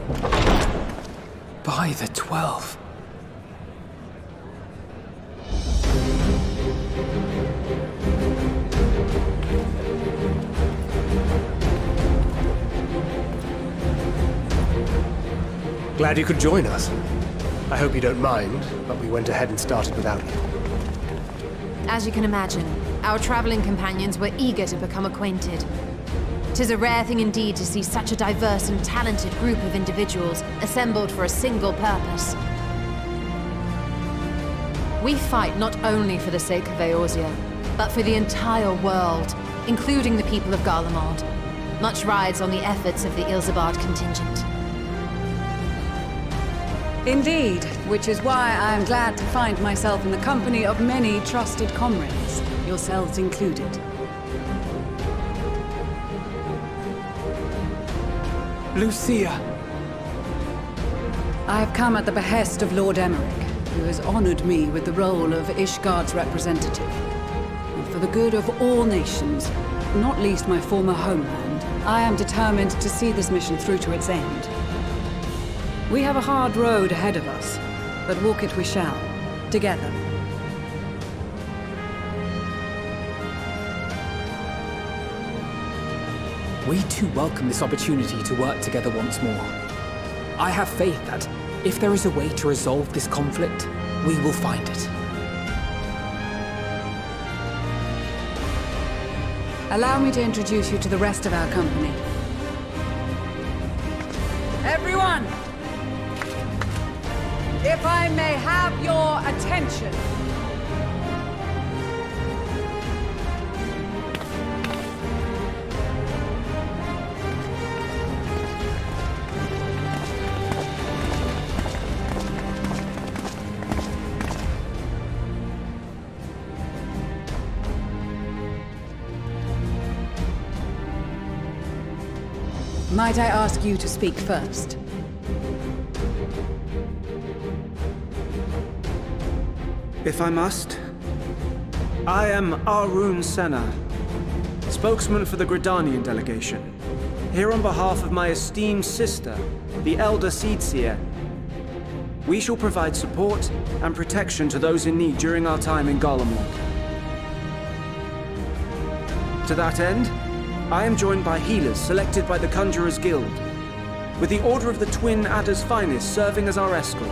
By the 12. Glad you could join us. I hope you don't mind, but we went ahead and started without you. As you can imagine, our traveling companions were eager to become acquainted. 'Tis a rare thing indeed to see such a diverse and talented group of individuals assembled for a single purpose. We fight not only for the sake of Eorzea, but for the entire world, including the people of Garlemald. Much rides on the efforts of the Ilsabard contingent. Indeed, which is why I am glad to find myself in the company of many trusted comrades, yourselves included. Lucia! I have come at the behest of Lord Emmerich, who has honored me with the role of Ishgard's representative. And for the good of all nations, not least my former homeland, I am determined to see this mission through to its end. We have a hard road ahead of us, but walk it we shall, together. We too welcome this opportunity to work together once more. I have faith that, if there is a way to resolve this conflict, we will find it. Allow me to introduce you to the rest of our company. Everyone! If I may have your attention. Might I ask you to speak first? If I must. I am Arun Senna, spokesman for the Gridanian delegation, here on behalf of my esteemed sister, the Elder Seedseer. We shall provide support and protection to those in need during our time in Garlemald. To that end, I am joined by healers selected by the Conjurers Guild, with the Order of the Twin Adder's Finest serving as our escort.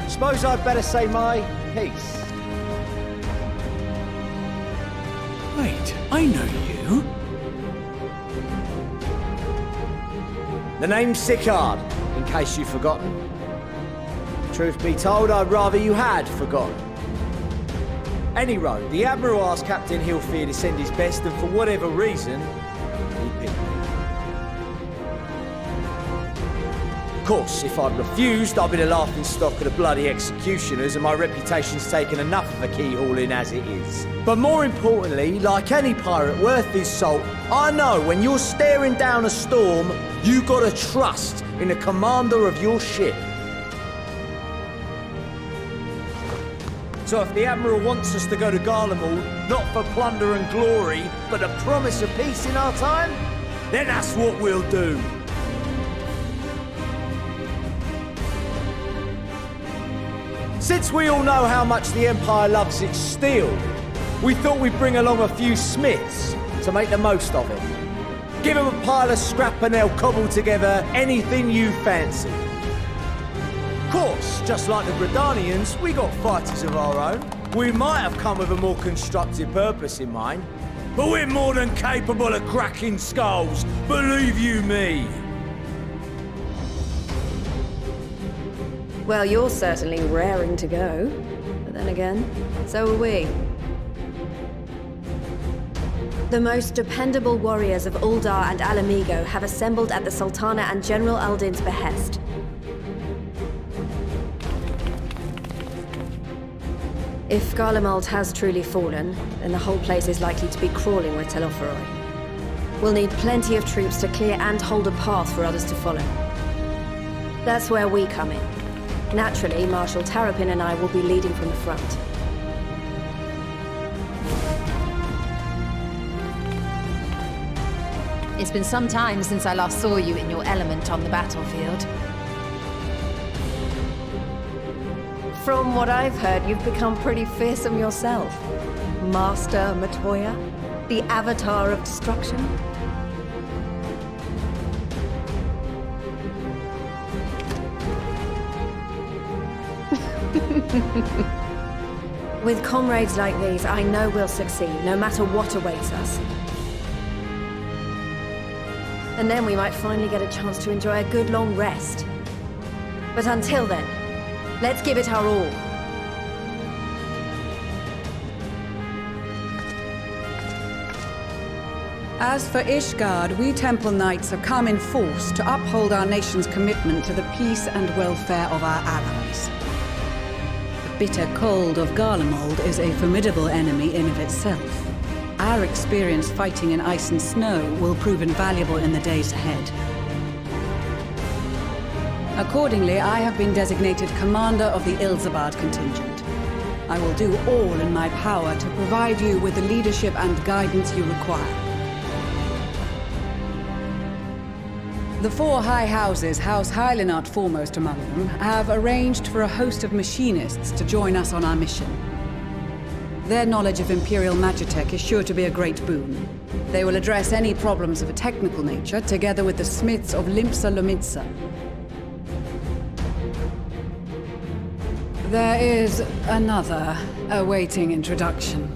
Suppose I'd better say my piece. Wait, I know you. The name's Sicard, in case you've forgotten. Truth be told, I'd rather you had forgotten. Any road, the Admiral asked Captain Hillfield to send his best, and for whatever reason, he picked me. Of course, if I'd refused, I'd be the laughingstock of the bloody executioners, and my reputation's taken enough of a keyhauling as it is. But more importantly, like any pirate worth his salt, I know when you're staring down a storm, you gotta trust in the commander of your ship. So if the Admiral wants us to go to Garlemald, not for plunder and glory, but a promise of peace in our time, then that's what we'll do. Since we all know how much the Empire loves its steel, we thought we'd bring along a few smiths to make the most of it. Give them a pile of scrap and they'll cobble together anything you fancy. Of course, just like the Gridanians, we got fighters of our own. We might have come with a more constructive purpose in mind, but we're more than capable of cracking skulls, believe you me. Well, you're certainly raring to go. But then again, so are we. The most dependable warriors of Uldar and Alamigo have assembled at the Sultana and General Aldin's behest. If Garlemald has truly fallen, then the whole place is likely to be crawling with Telophoroi. We'll need plenty of troops to clear and hold a path for others to follow. That's where we come in. Naturally, Marshal Tarapin and I will be leading from the front. It's been some time since I last saw you in your element on the battlefield. From what I've heard, you've become pretty fearsome yourself. Master Matoya, the Avatar of Destruction. With comrades like these, I know we'll succeed, no matter what awaits us. And then we might finally get a chance to enjoy a good long rest. But until then, let's give it our all. As for Ishgard, we Temple Knights have come in force to uphold our nation's commitment to the peace and welfare of our allies. The bitter cold of Garlemald is a formidable enemy in of itself. Our experience fighting in ice and snow will prove invaluable in the days ahead. Accordingly, I have been designated commander of the Ilzabard contingent. I will do all in my power to provide you with the leadership and guidance you require. The four high houses, House Hylinart foremost among them, have arranged for a host of machinists to join us on our mission. Their knowledge of Imperial Magitech is sure to be a great boon. They will address any problems of a technical nature, together with the smiths of Limpsa Lomitsa. There is another awaiting introduction.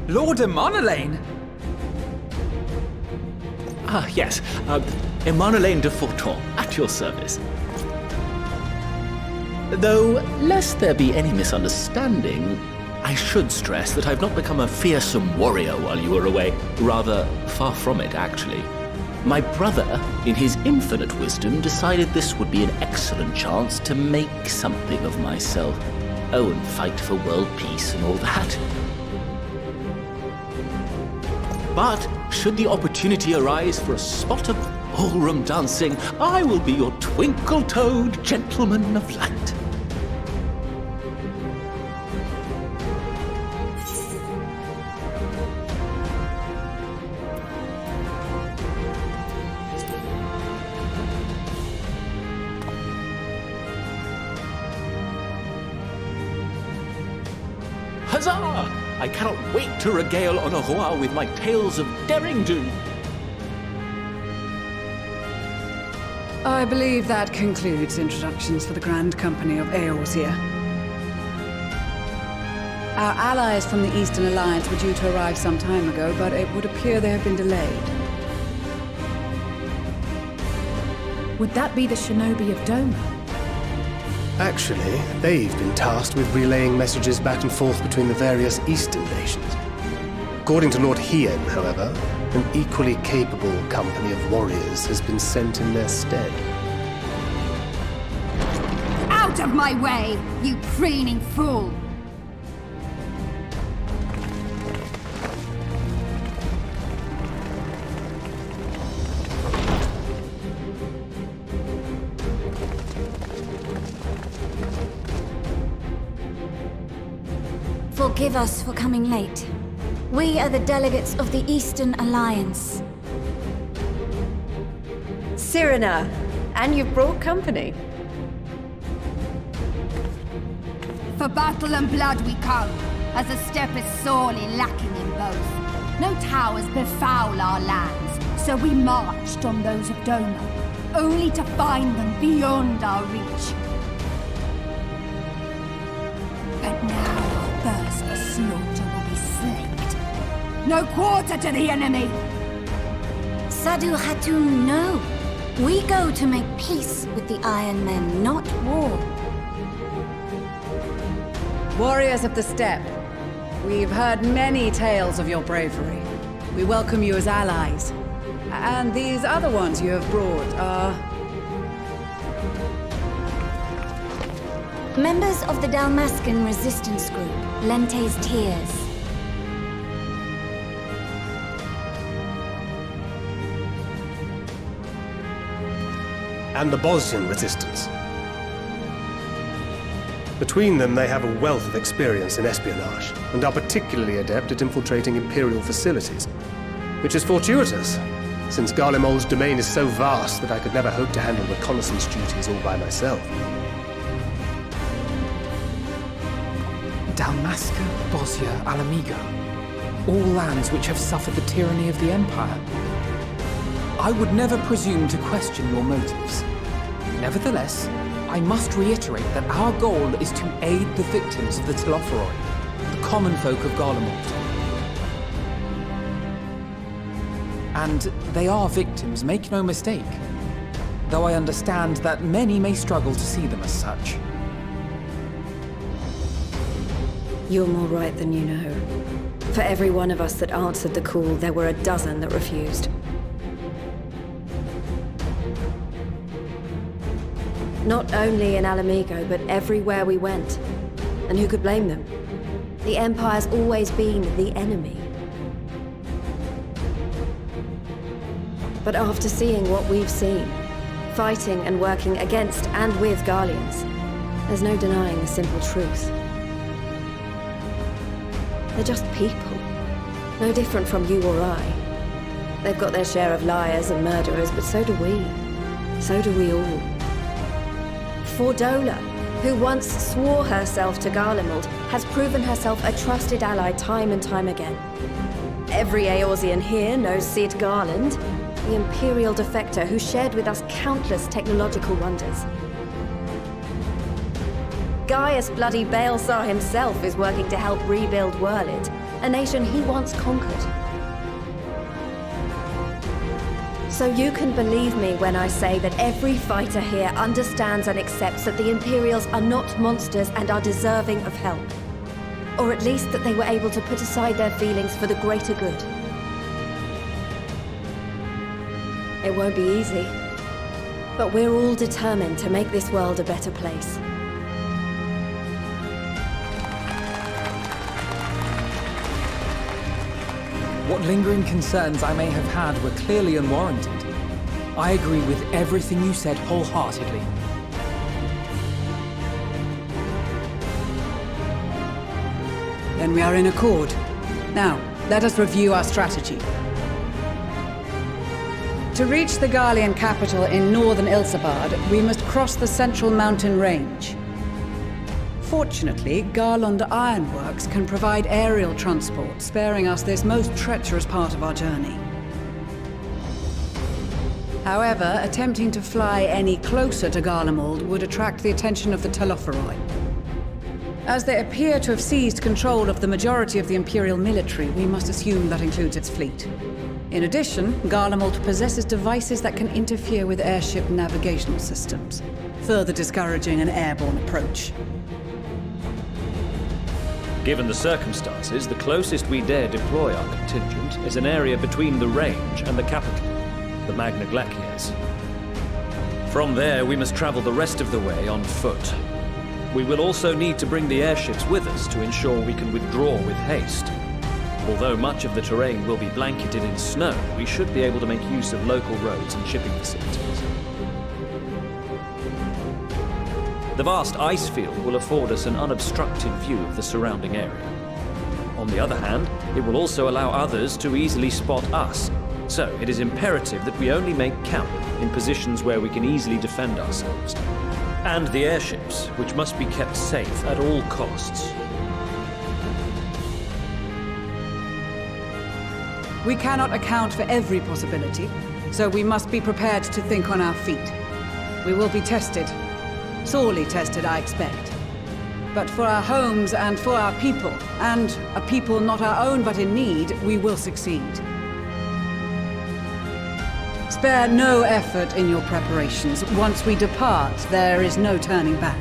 Lord Emanolain! Ah, yes. Emanolain de Forton, at your service. Though, lest there be any misunderstanding, I should stress that I've not become a fearsome warrior while you were away. Rather, far from it, actually. My brother, in his infinite wisdom, decided this would be an excellent chance to make something of myself. Oh, and fight for world peace and all that. But, should the opportunity arise for a spot of ballroom dancing, I will be your twinkle-toed gentleman of light. Huzzah! I cannot wait to regale Honoroa with my tales of derring-do. I believe that concludes introductions for the Grand Company of Eorzea. Our allies from the Eastern Alliance were due to arrive some time ago, but it would appear they have been delayed. Would that be the shinobi of Doma? Actually, they've been tasked with relaying messages back and forth between the various Eastern nations. According to Lord Hien, however, an equally capable company of warriors has been sent in their stead. Out of my way, you preening fool! Forgive us for coming late. We are the delegates of the Eastern Alliance. Cyrena, and you've brought company. For battle and blood we come, as a step is sorely lacking in both. No towers befoul our lands, so we marched on those of Doma, only to find them beyond our reach. But now our thirst for slaughter will be slaked. No quarter to the enemy! Sadu Hatun, no. We go to make peace with the Iron Men, not war. Warriors of the Steppe, we've heard many tales of your bravery. We welcome you as allies. And these other ones you have brought are... Members of the Dalmascan resistance group, Lente's Tears. And the Bosnian resistance. Between them, they have a wealth of experience in espionage, and are particularly adept at infiltrating Imperial facilities. Which is fortuitous, since Garlemald's domain is so vast that I could never hope to handle reconnaissance duties all by myself. Dalmasca, Bosnia, Alamigo. All lands which have suffered the tyranny of the Empire. I would never presume to question your motives. Nevertheless, I must reiterate that our goal is to aid the victims of the Telophoroi, the common folk of Garlemald. And they are victims, make no mistake. Though I understand that many may struggle to see them as such. You're more right than you know. For every one of us that answered the call, there were a dozen that refused. Not only in Alamigo, but everywhere we went. And who could blame them? The Empire's always been the enemy. But after seeing what we've seen, fighting and working against and with Garleans, there's no denying the simple truth. They're just people. No different from you or I. They've got their share of liars and murderers, but so do we. So do we all. Fordola, who once swore herself to Garlemald, has proven herself a trusted ally time and time again. Every Eorzean here knows Cid Garland, the Imperial defector who shared with us countless technological wonders. Gaius bloody Baelsar himself is working to help rebuild Werlid, a nation he once conquered. So you can believe me when I say that every fighter here understands and accepts that the Imperials are not monsters and are deserving of help. Or at least that they were able to put aside their feelings for the greater good. It won't be easy, but we're all determined to make this world a better place. What lingering concerns I may have had were clearly unwarranted. I agree with everything you said wholeheartedly. Then we are in accord. Now, let us review our strategy. To reach the Garlean capital in northern Ilsabard, we must cross the central mountain range. Fortunately, Garland Ironworks can provide aerial transport, sparing us this most treacherous part of our journey. However, attempting to fly any closer to Garlemald would attract the attention of the Telophoroi. As they appear to have seized control of the majority of the Imperial military, we must assume that includes its fleet. In addition, Garlemald possesses devices that can interfere with airship navigational systems, further discouraging an airborne approach. Given the circumstances, the closest we dare deploy our contingent is an area between the range and the capital, the Magna Glaciers. From there, we must travel the rest of the way on foot. We will also need to bring the airships with us to ensure we can withdraw with haste. Although much of the terrain will be blanketed in snow, we should be able to make use of local roads and shipping facilities. The vast ice field will afford us an unobstructed view of the surrounding area. On the other hand, it will also allow others to easily spot us, so it is imperative that we only make camp in positions where we can easily defend ourselves. And the airships, which must be kept safe at all costs. We cannot account for every possibility, so we must be prepared to think on our feet. We will be tested. Sorely tested, I expect. But for our homes and for our people, and a people not our own but in need, we will succeed. Spare no effort in your preparations. Once we depart, there is no turning back.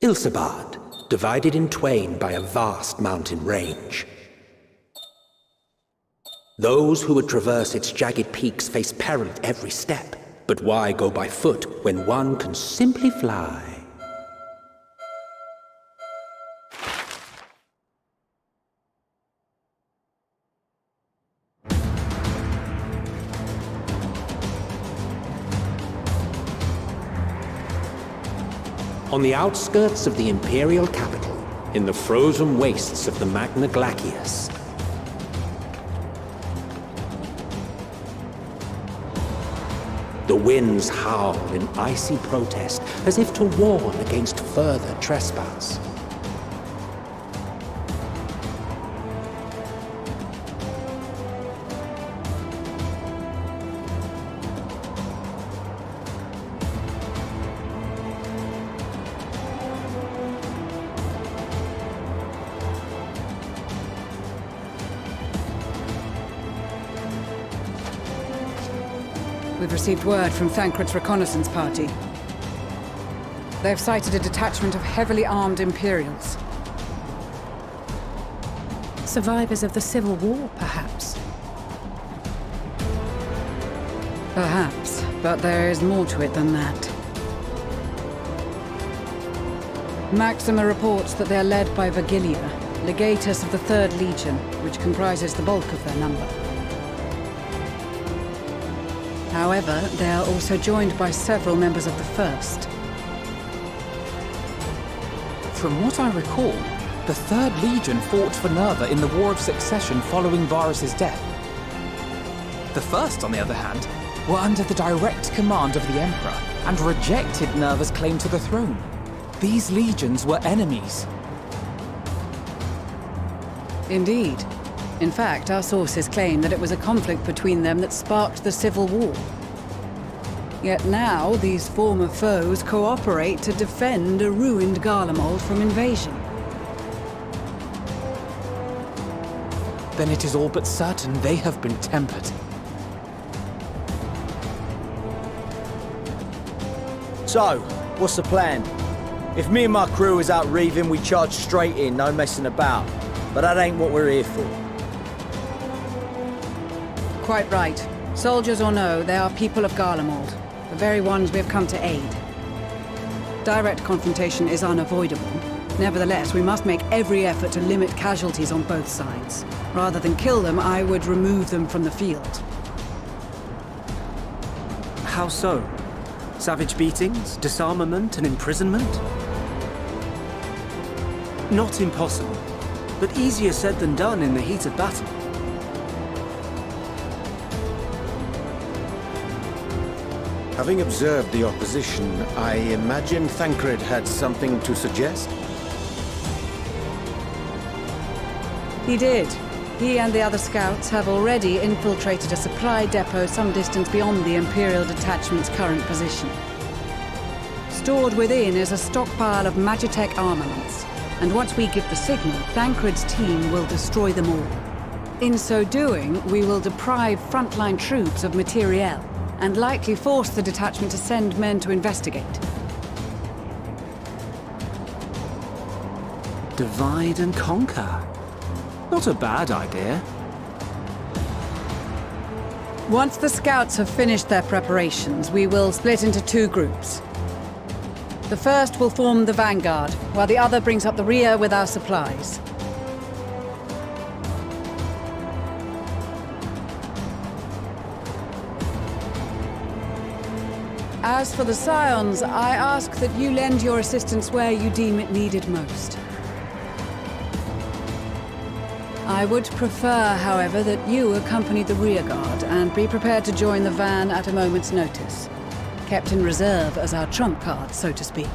Ilsabard, divided in twain by a vast mountain range. Those who would traverse its jagged peaks face peril at every step. But why go by foot when one can simply fly? On the outskirts of the Imperial capital, in the frozen wastes of the Magna Glacius, the winds howl in icy protest as if to warn against further trespass. We've received word from Thancred's reconnaissance party. They've sighted a detachment of heavily armed Imperials. Survivors of the Civil War, perhaps? Perhaps, but there is more to it than that. Maxima reports that they are led by Vergilia, legatus of the 3rd Legion, which comprises the bulk of their number. However, they are also joined by several members of the 1st. From what I recall, the 3rd Legion fought for Nerva in the War of Succession following Varus's death. The 1st, on the other hand, were under the direct command of the Emperor and rejected Nerva's claim to the throne. These legions were enemies. Indeed. In fact, our sources claim that it was a conflict between them that sparked the Civil War. Yet now, these former foes cooperate to defend a ruined Garlemald from invasion. Then it is all but certain they have been tempered. So, what's the plan? If me and my crew is out reaving, we charge straight in, no messing about. But that ain't what we're here for. Quite right. Soldiers or no, they are people of Garlemald, the very ones we have come to aid. Direct confrontation is unavoidable. Nevertheless, we must make every effort to limit casualties on both sides. Rather than kill them, I would remove them from the field. How so? Savage beatings, disarmament, and imprisonment? Not impossible, but easier said than done in the heat of battle. Having observed the opposition, I imagine Thancred had something to suggest? He did. He and the other scouts have already infiltrated a supply depot some distance beyond the Imperial detachment's current position. Stored within is a stockpile of Magitech armaments, and once we give the signal, Thancred's team will destroy them all. In so doing, we will deprive frontline troops of materiel, and likely force the detachment to send men to investigate. Divide and conquer. Not a bad idea. Once the scouts have finished their preparations, we will split into 2 groups. The first will form the vanguard, while the other brings up the rear with our supplies. As for the Scions, I ask that you lend your assistance where you deem it needed most. I would prefer, however, that you accompany the rearguard and be prepared to join the van at a moment's notice. Kept in reserve as our trump card, so to speak.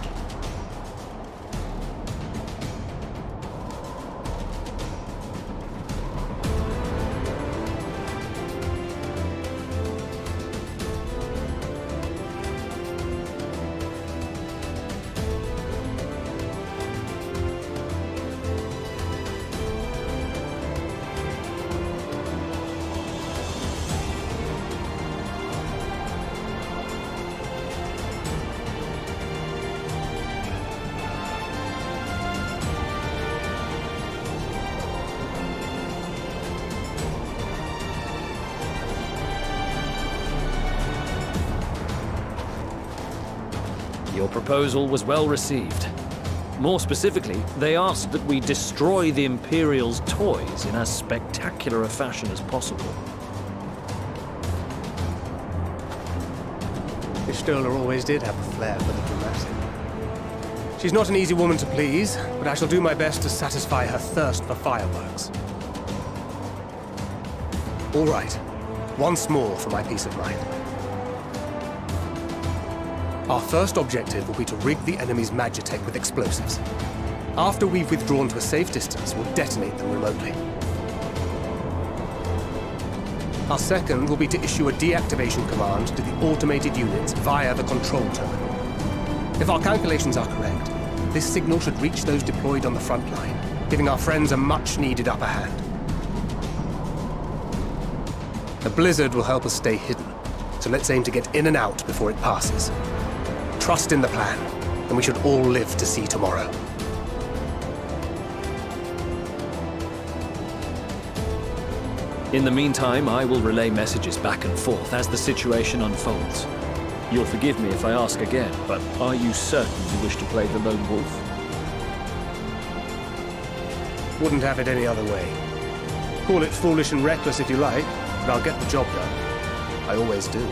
proposal was well received. More specifically, they asked that we destroy the Imperial's toys in as spectacular a fashion as possible. Ishtola always did have a flair for the dramatic. She's not an easy woman to please, but I shall do my best to satisfy her thirst for fireworks. All right. Once more for my peace of mind. Our first objective will be to rig the enemy's magitech with explosives. After we've withdrawn to a safe distance, we'll detonate them remotely. Our second will be to issue a deactivation command to the automated units via the control terminal. If our calculations are correct, this signal should reach those deployed on the front line, giving our friends a much-needed upper hand. The blizzard will help us stay hidden, so let's aim to get in and out before it passes. Trust in the plan, and we should all live to see tomorrow. In the meantime, I will relay messages back and forth as the situation unfolds. You'll forgive me if I ask again, but are you certain you wish to play the lone wolf? Wouldn't have it any other way. Call it foolish and reckless if you like, but I'll get the job done. I always do.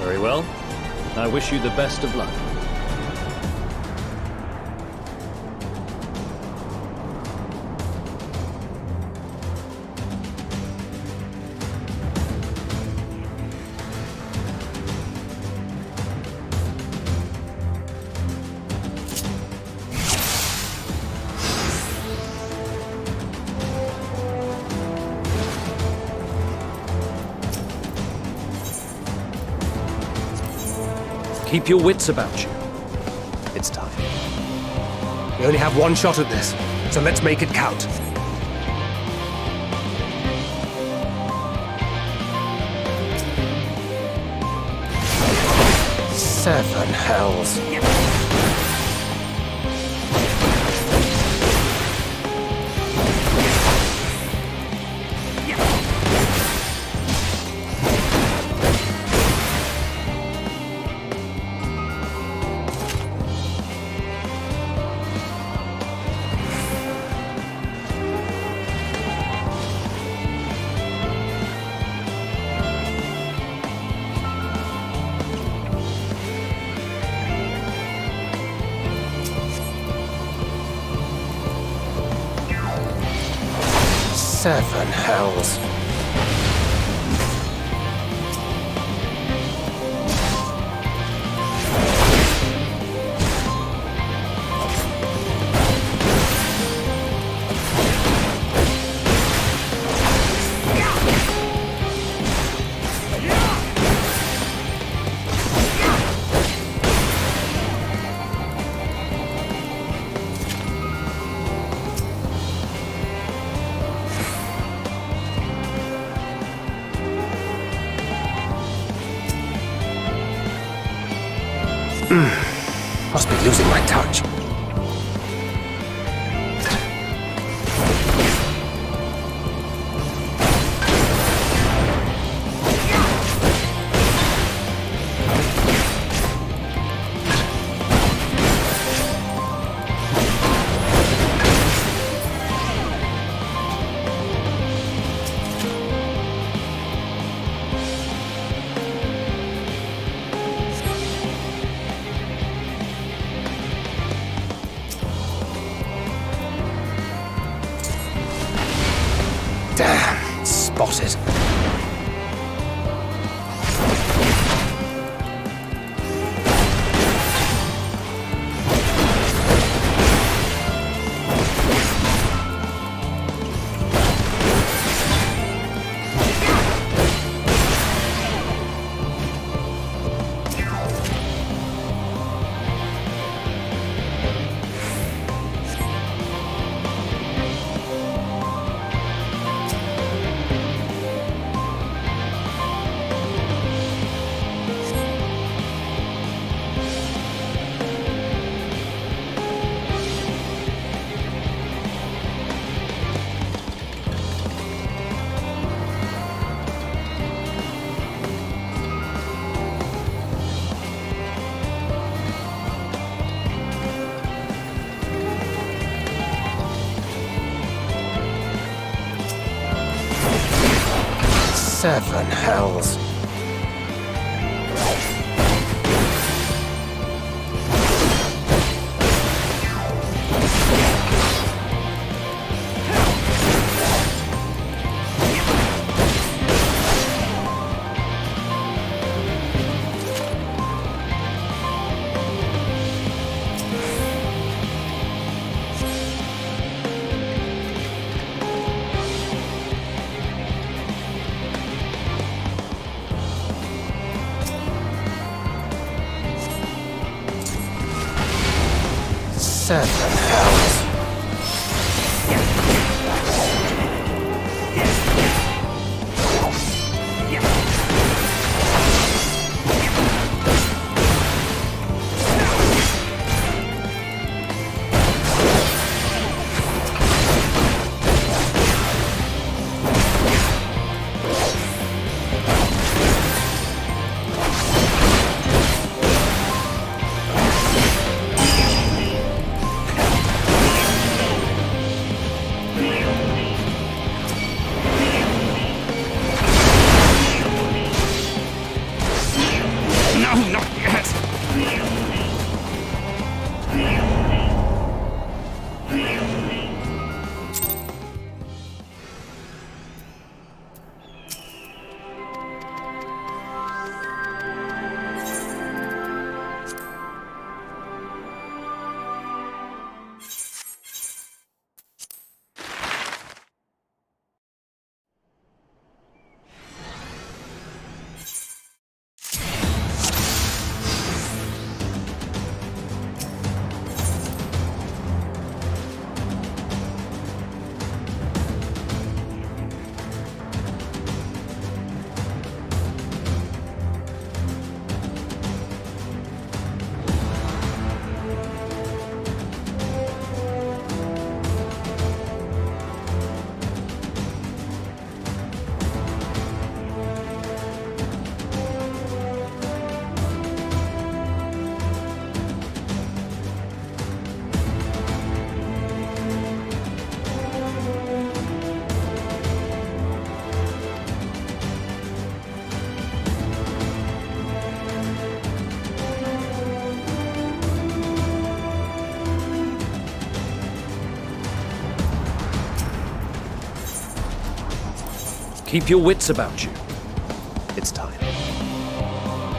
Very well. I wish you the best of luck. Keep your wits about you. It's time. We only have one shot at this, so let's make it count. Seven hells. Seven hells. Must be losing my touch. Seven hells. Seven hells. Keep your wits about you. It's time.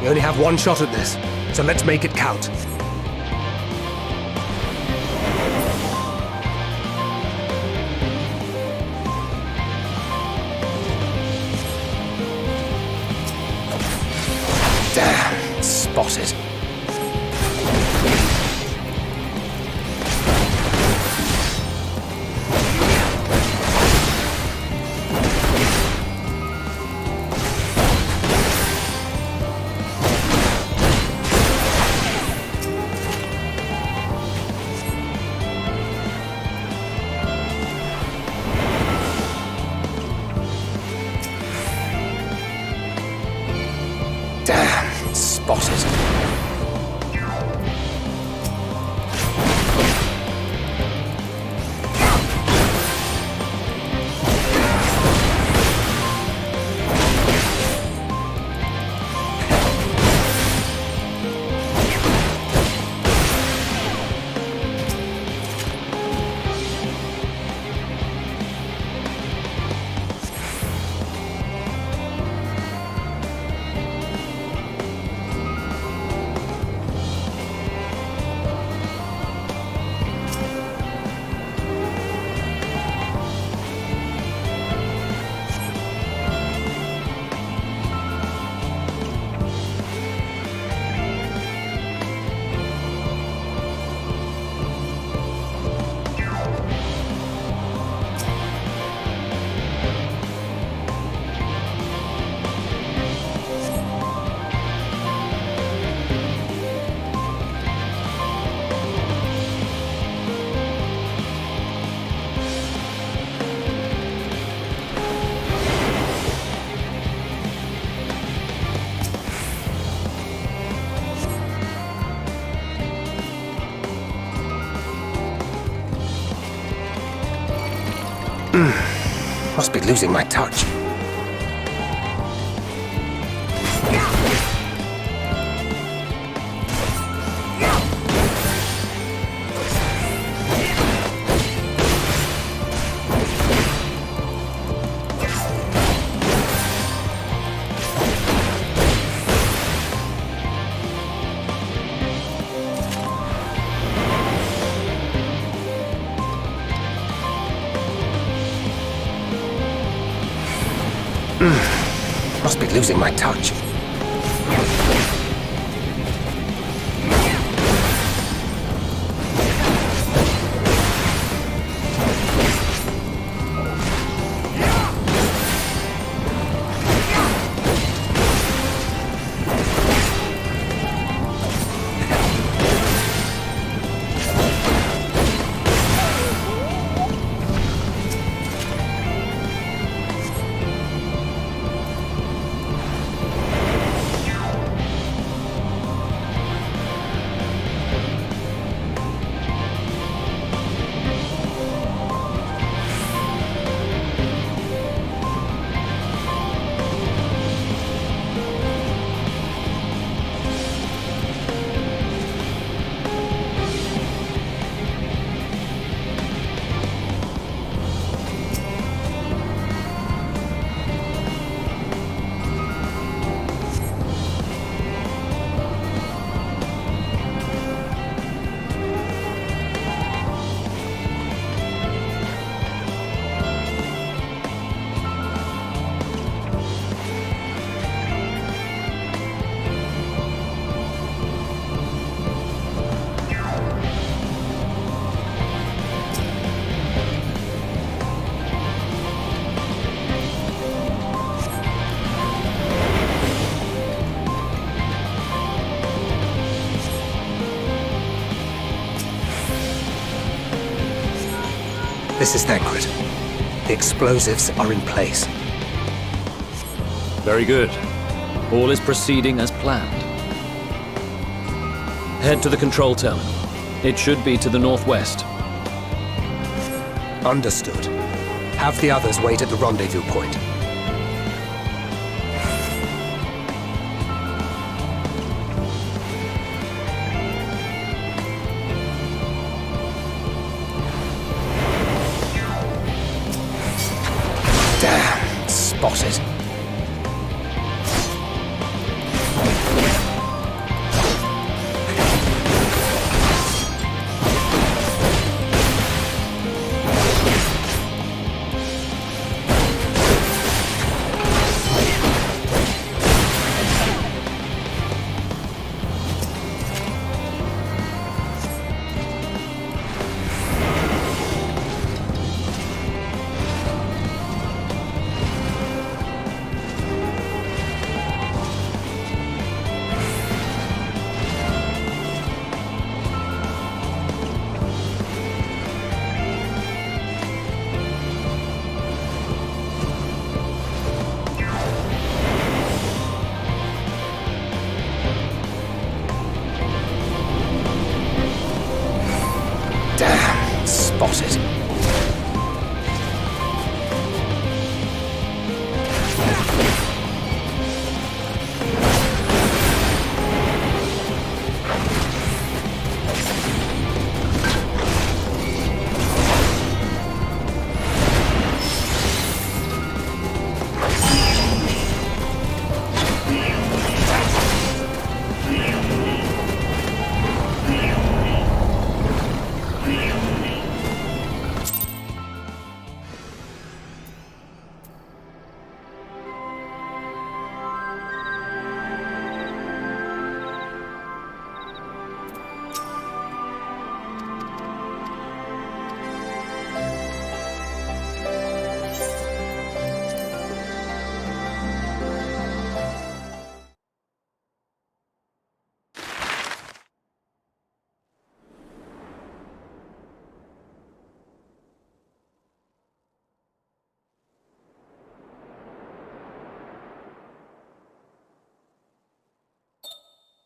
We only have one shot at this, so let's make it count. Damn, spotted. Damn, spotted. Must be losing my touch. Must be losing my touch. This is Thancred. The explosives are in place. Very good. All is proceeding as planned. Head to the control terminal. It should be to the northwest. Understood. Have the others wait at the rendezvous point. Damn, spotted. Damn, spotted.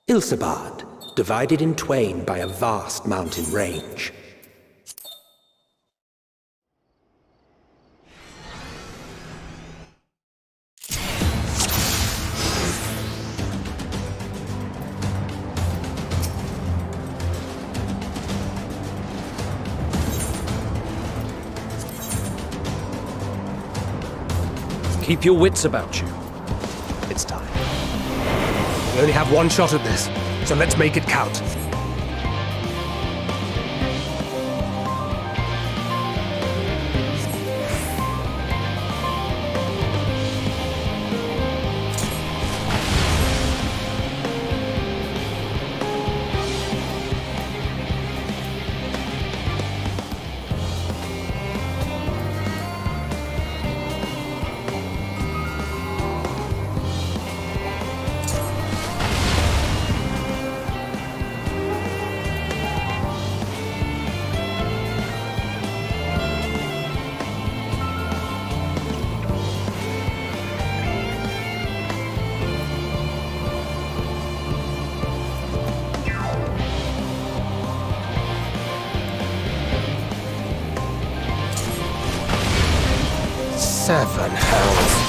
Ilsabad, divided in twain by a vast mountain range. Keep your wits about you. It's time. We only have one shot at this, so let's make it count. Seven hells.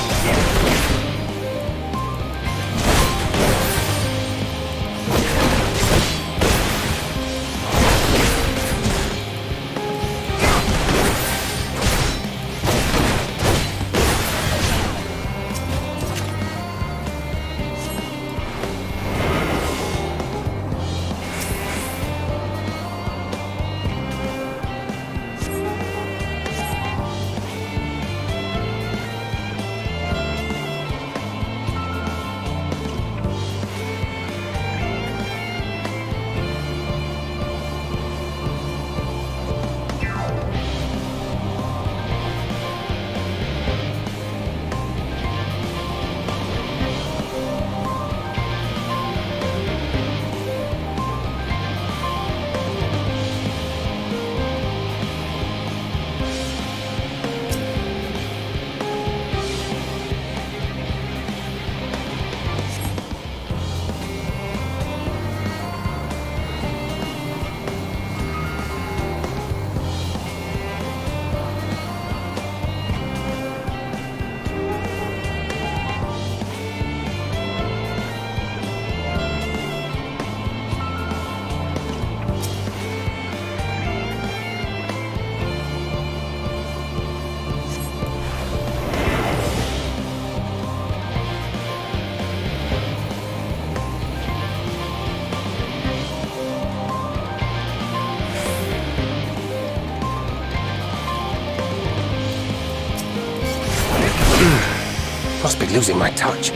Must be losing my touch.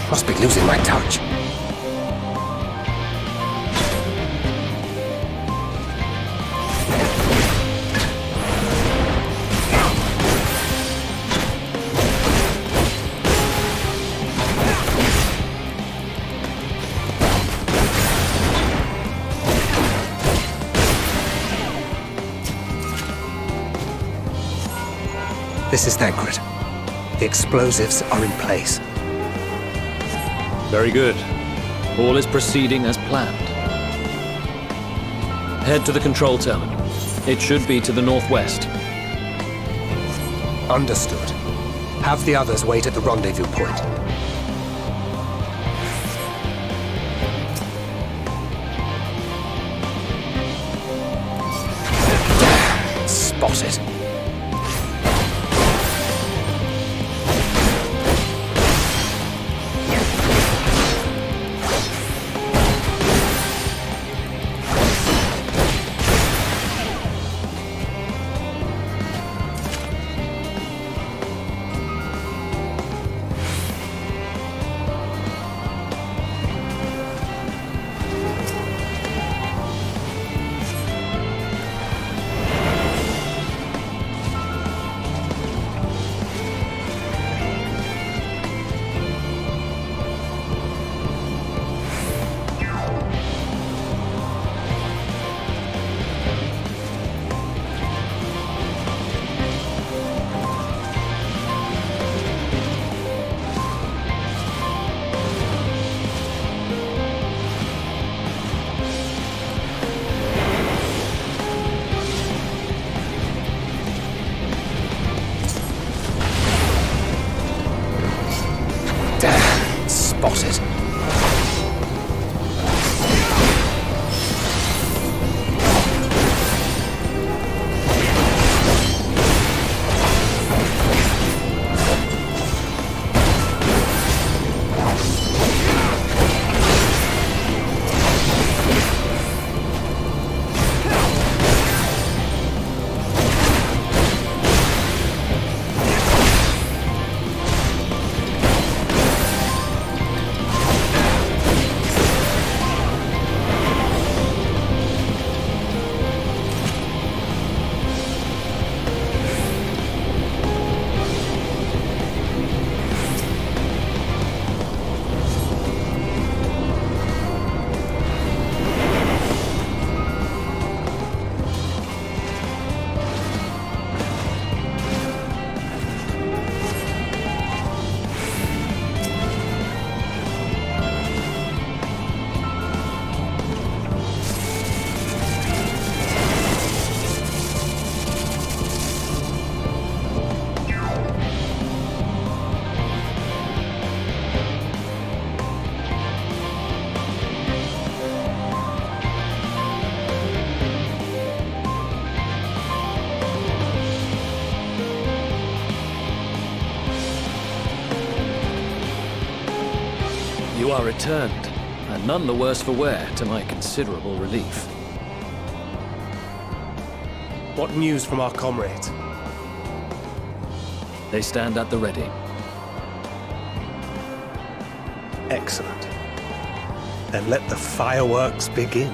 Must be losing my touch. This is Thancred. The explosives are in place. Very good. All is proceeding as planned. Head to the control terminal. It should be to the northwest. Understood. Have the others wait at the rendezvous point. Spotted. You are returned, and none the worse for wear, to my considerable relief. What news from our comrades? They stand at the ready. Excellent. Then let the fireworks begin.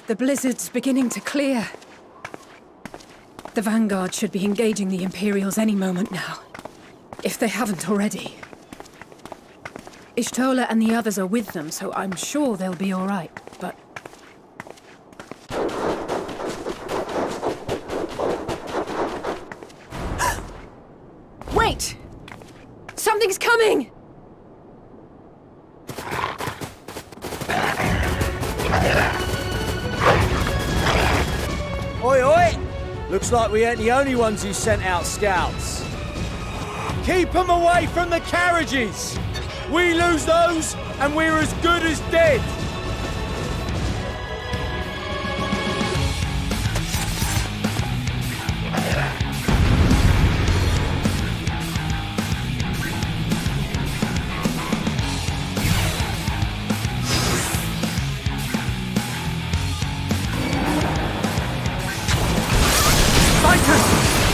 The blizzard's beginning to clear. The Vanguard should be engaging the Imperials any moment now, if they haven't already. Ishtola and the others are with them, so I'm sure they'll be all right, but... Wait! Something's coming! Oi, oi! Looks like we ain't the only ones who sent out scouts. Keep them away from the carriages! We lose those, and we're as good as dead!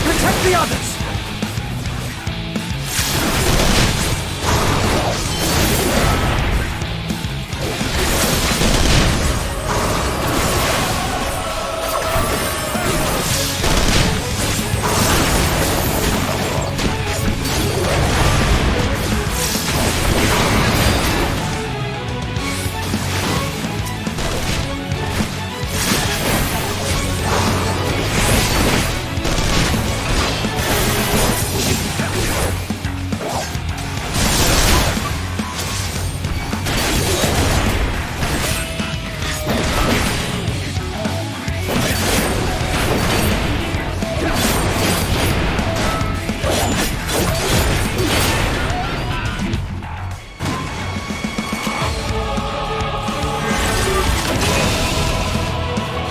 Protect the others!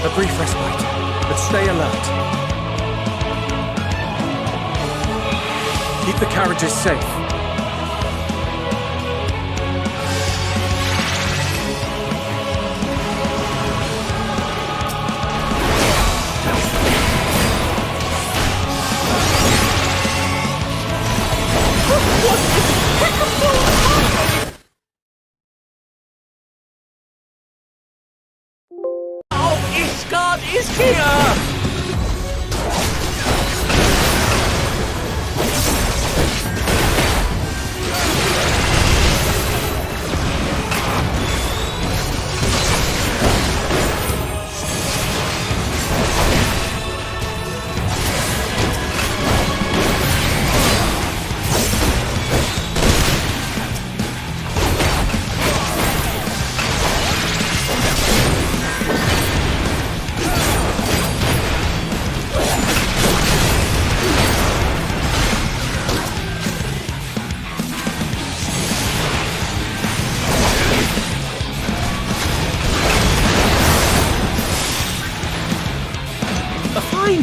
A brief respite, but stay alert. Keep the carriages safe. God is here!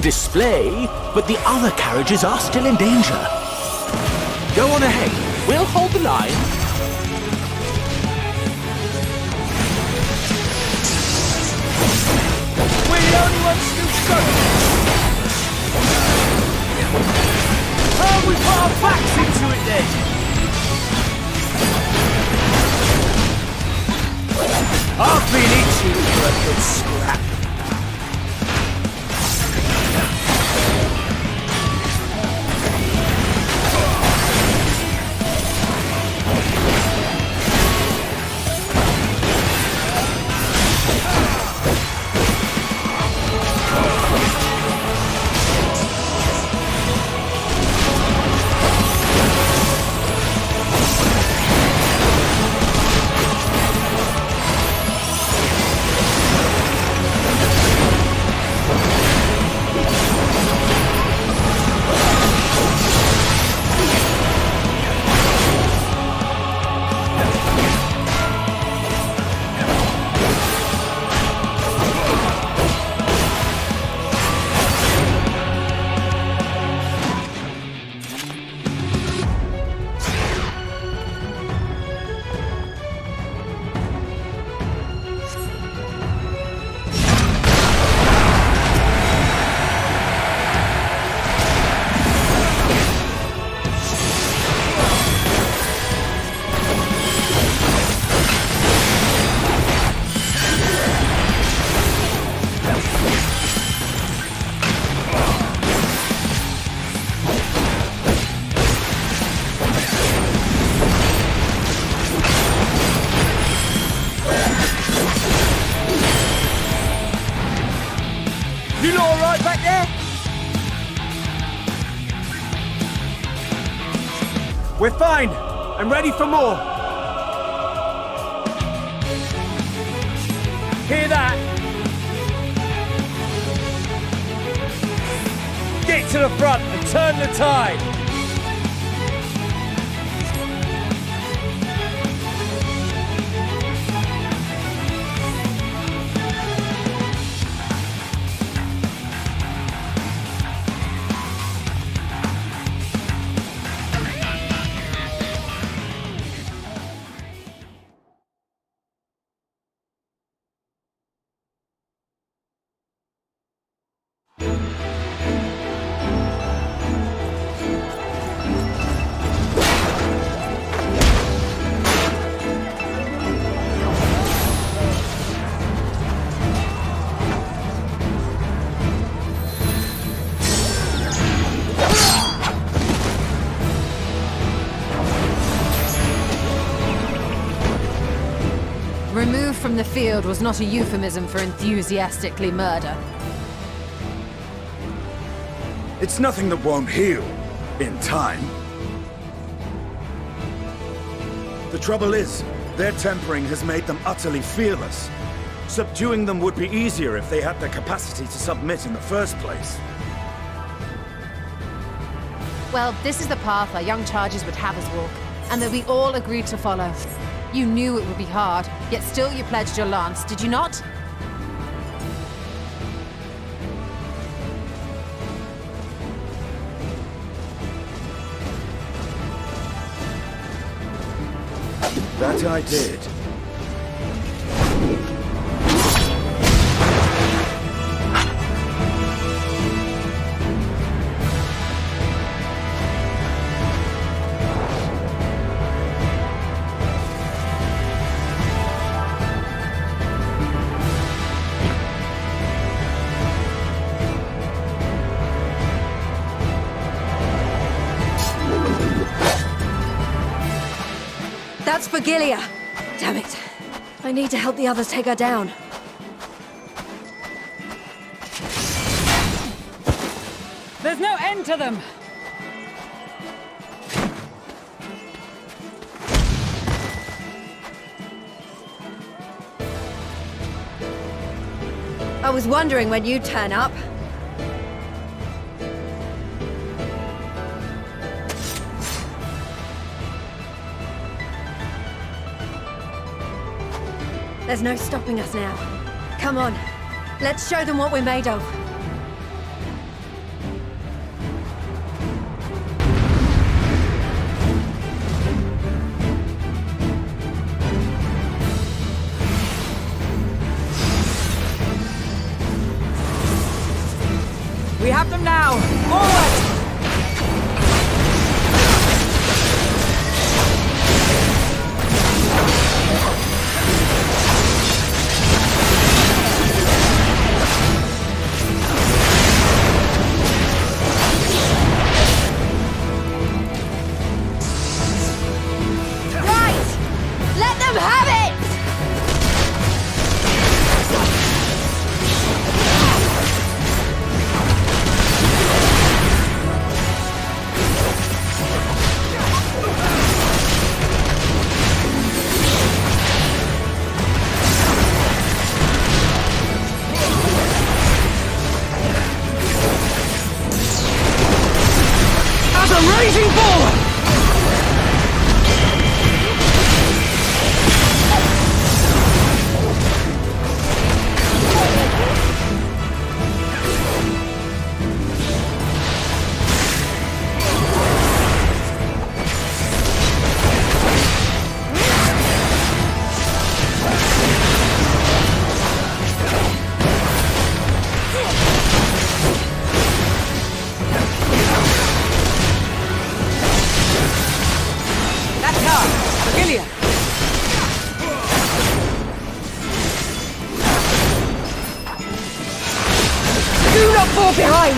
Display, but the other carriages are still in danger. Go on ahead. We'll hold the line. We're the only ones still struggling. Oh, we put our backs into it then. I've been itching for a good scrap. We're fine, and ready for more. Hear that? Get to the front and turn the tide. Removed from the field was not a euphemism for enthusiastically murder. It's nothing that won't heal in time. The trouble is, their tempering has made them utterly fearless. Subduing them would be easier if they had the capacity to submit in the first place. Well, this is the path our young charges would have us walk, and that we all agreed to follow. You knew it would be hard, yet still you pledged your lance, did you not? That I did. That's for Gilia! Damn it. I need to help the others take her down. There's no end to them! I was wondering when you'd turn up. There's no stopping us now. Come on, let's show them what we're made of. We have them now! Forward! Fall behind!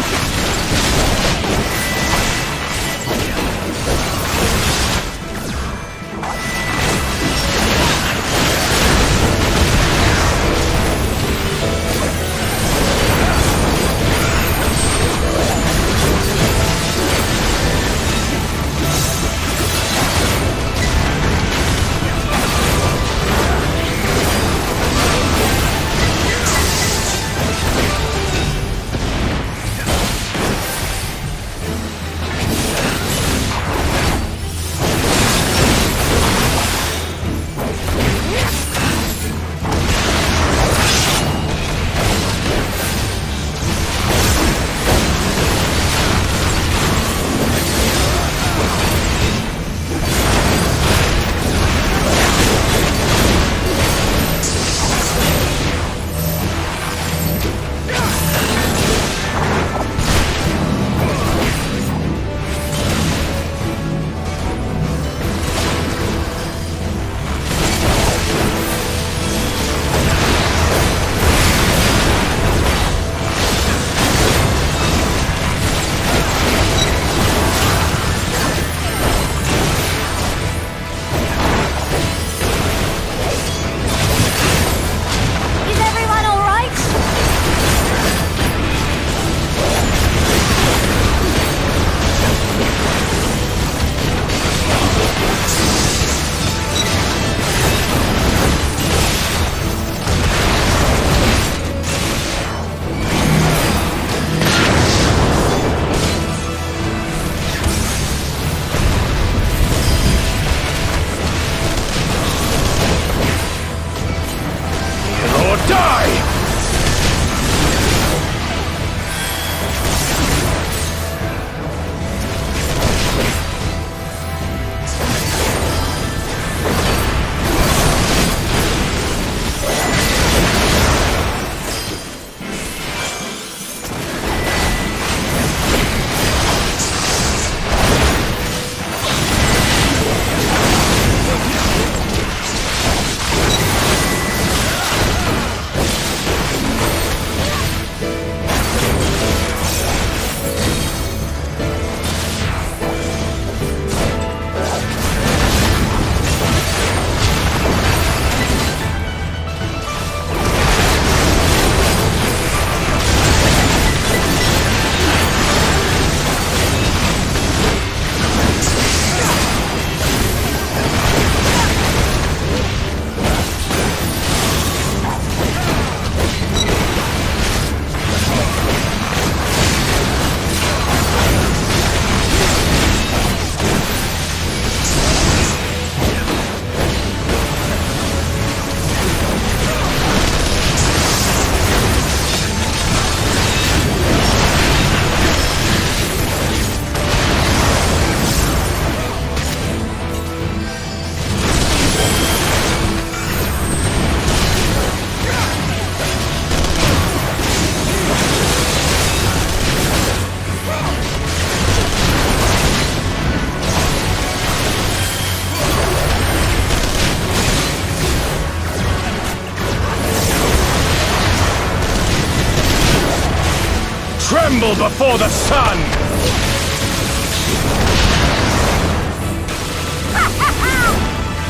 tremble before the sun!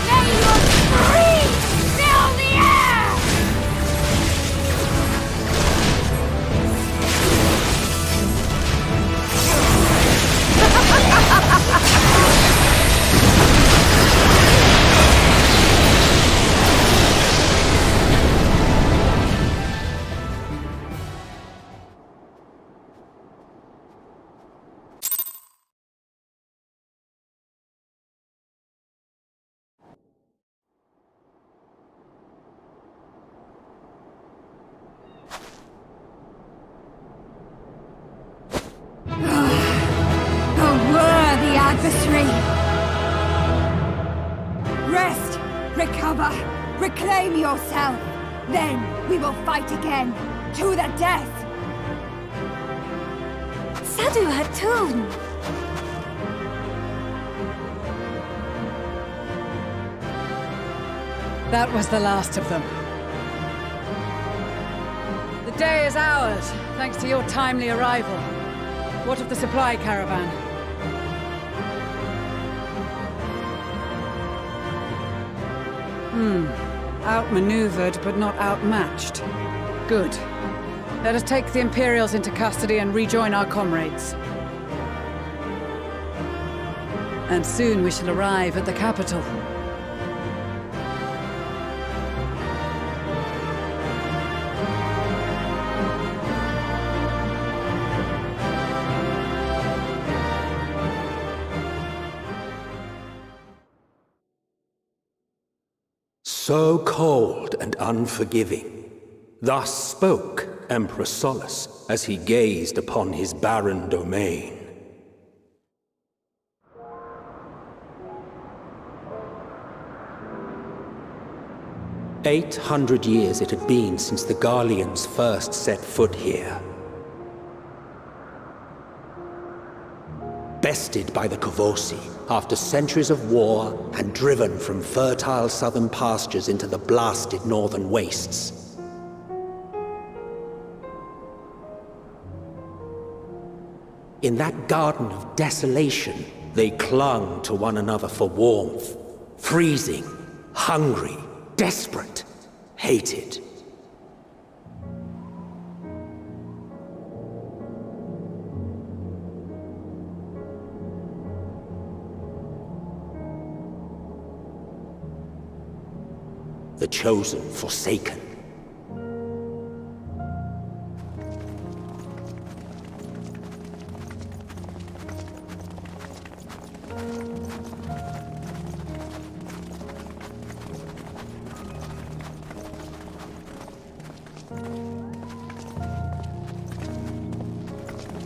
May your screams fill the air! Adversary! Rest! Recover! Reclaim yourself! Then we will fight again! To the death! Sadu Hatun! That was the last of them. The day is ours, thanks to your timely arrival. What of the supply caravan? Outmaneuvered, but not outmatched. Good. Let us take the Imperials into custody and rejoin our comrades. And soon we shall arrive at the capital. So cold and unforgiving. Thus spoke Emperor Solus as he gazed upon his barren domain. "800 years it had been since the Garleans first set foot here. Bested by the Kavosi after centuries of war and driven from fertile southern pastures into the blasted northern wastes. In that garden of desolation, they clung to one another for warmth, freezing, hungry, desperate, hated. The chosen forsaken.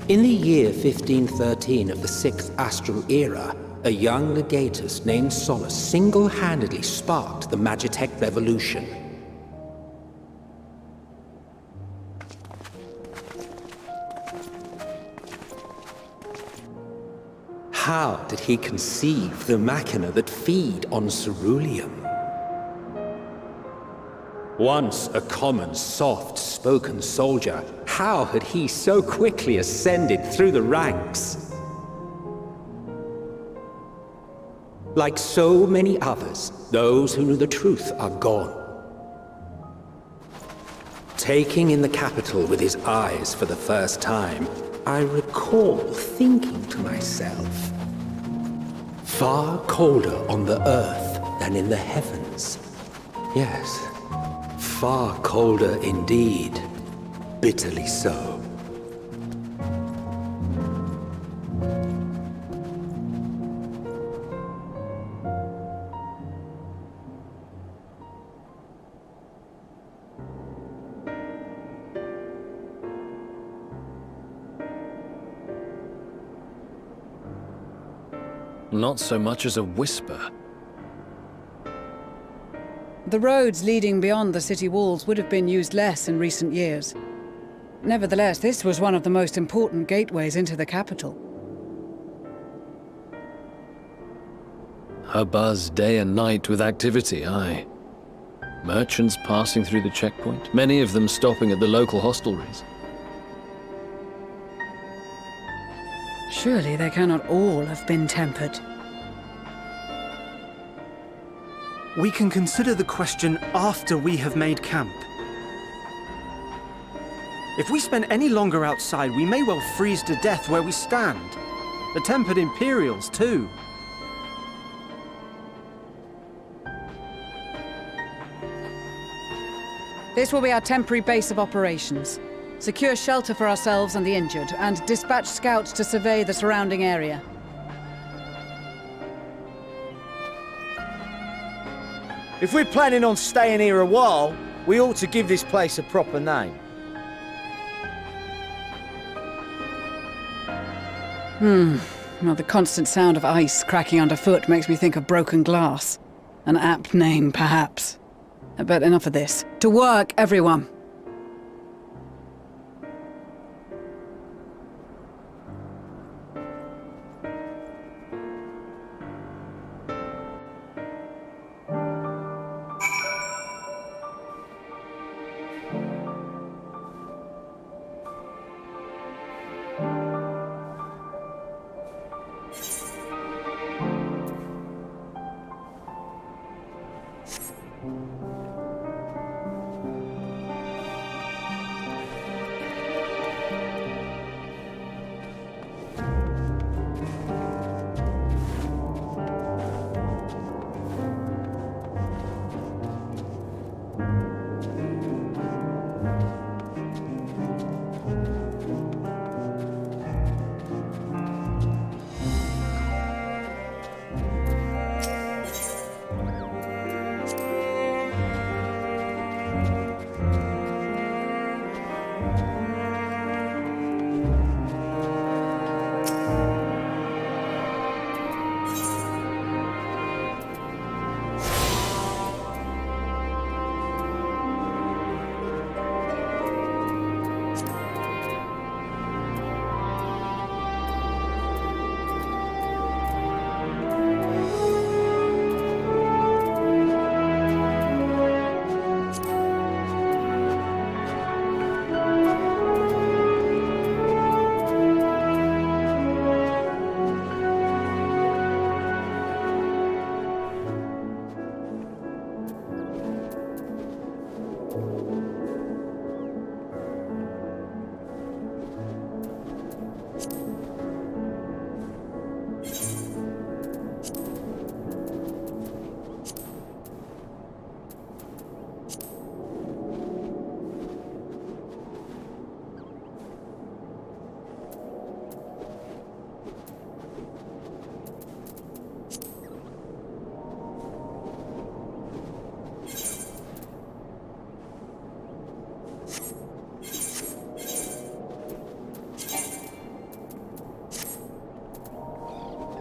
In the year 1513 of the 6th Astral Era, a young legatus named Solus single-handedly sparked the Magitech Revolution. How did he conceive the machina that feed on ceruleum? Once a common, soft-spoken soldier, how had he so quickly ascended through the ranks? Like so many others, those who knew the truth are gone. Taking in the capital with his eyes for the first time, I recall thinking to myself, far colder on the earth than in the heavens. Yes, far colder indeed, bitterly so. Not so much as a whisper. The roads leading beyond the city walls would have been used less in recent years. Nevertheless, this was one of the most important gateways into the capital. A buzz day and night with activity, aye. Merchants passing through the checkpoint, many of them stopping at the local hostelries. Surely they cannot all have been tempered. We can consider the question after we have made camp. If we spend any longer outside, we may well freeze to death where we stand. The tempered Imperials, too. This will be our temporary base of operations. Secure shelter for ourselves and the injured, and dispatch scouts to survey the surrounding area. If we're planning on staying here a while, we ought to give this place a proper name. Well, the constant sound of ice cracking underfoot makes me think of broken glass. An apt name, perhaps. But enough of this. To work, everyone!